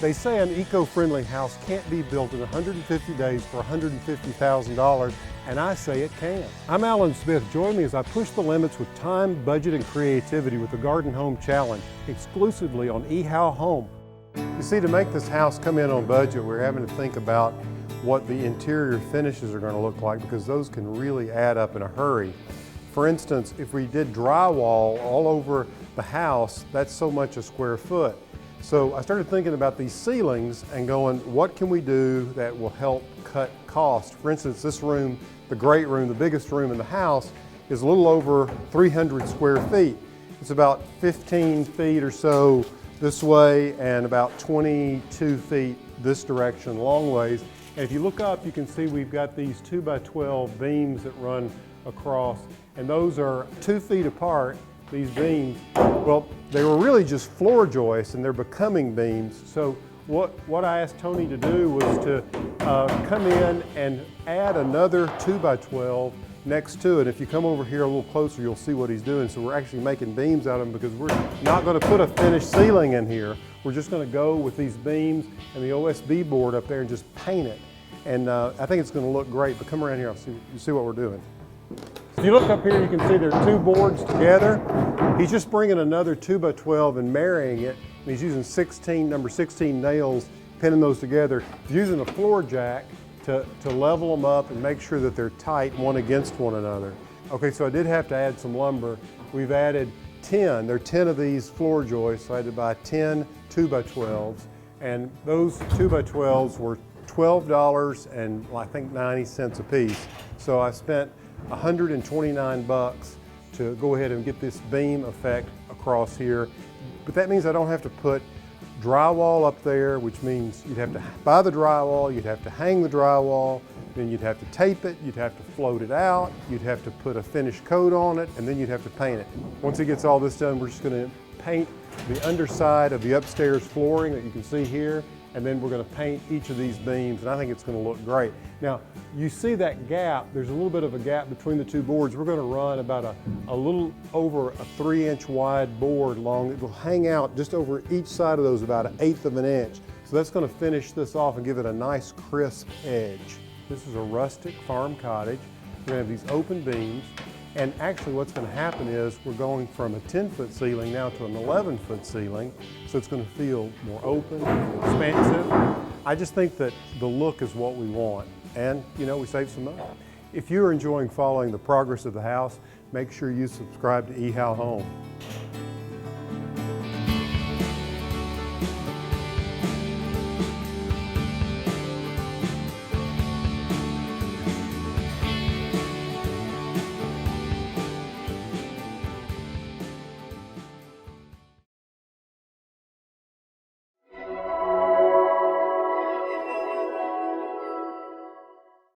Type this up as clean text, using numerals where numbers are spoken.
They say an eco-friendly house can't be built in 150 days for $150,000, and I say it can. I'm Alan Smith. Join me as I push the limits with time, budget, and creativity with the Garden Home Challenge, exclusively on ehowhome. You see, to make this house come in on budget, we're having to think about what the interior finishes are going to look like, because those can really add up in a hurry. For instance, if we did drywall all over the house, that's so much a square foot. So I started thinking about these ceilings and going, what can we do that will help cut cost? For instance, this room, the great room, the biggest room in the house, is a little over 300 square feet. It's about 15 feet or so this way and about 22 feet this direction long ways. And if you look up, you can see we've got these 2x12 beams that run across, and those are 2 feet apart, these beams. Well, they were really just floor joists, and they're becoming beams. So what I asked Tony to do was to come in and add another 2x12 next to it. If you come over here a little closer, you'll see what he's doing. So we're actually making beams out of them, because we're not going to put a finished ceiling in here. We're just going to go with these beams and the OSB board up there and just paint it. And I think it's going to look great. But come around here, you see what we're doing. If you look up here, you can see there are two boards together. He's just bringing another 2x12 and marrying it. And he's using number 16 nails, pinning those together. He's using a floor jack to level them up and make sure that they're tight one against one another. Okay, so I did have to add some lumber. We've added 10. There are 10 of these floor joists, so I had to buy 10 2x12s. And those 2x12s were $12 and I think 90 cents a piece. So I spent $129 to go ahead and get this beam effect across here. But that means I don't have to put drywall up there, which means you'd have to buy the drywall, you'd have to hang the drywall, then you'd have to tape it, you'd have to float it out, you'd have to put a finished coat on it, and then you'd have to paint it. Once it gets all this done, we're just going to paint the underside of the upstairs flooring that you can see here, and then we're going to paint each of these beams, and I think it's going to look great. Now, you see that gap, there's a little bit of a gap between the two boards. We're going to run about a little over a 3-inch wide board long. It will hang out just over each side of those about 1/8 of an inch. So that's going to finish this off and give it a nice crisp edge. This is a rustic farm cottage. We're going to have these open beams. And actually what's going to happen is we're going from a 10-foot ceiling now to an 11-foot ceiling. So it's going to feel more open, expansive. I just think that the look is what we want. And, you know, we save some money. If you're enjoying following the progress of the house, make sure you subscribe to ehowhome.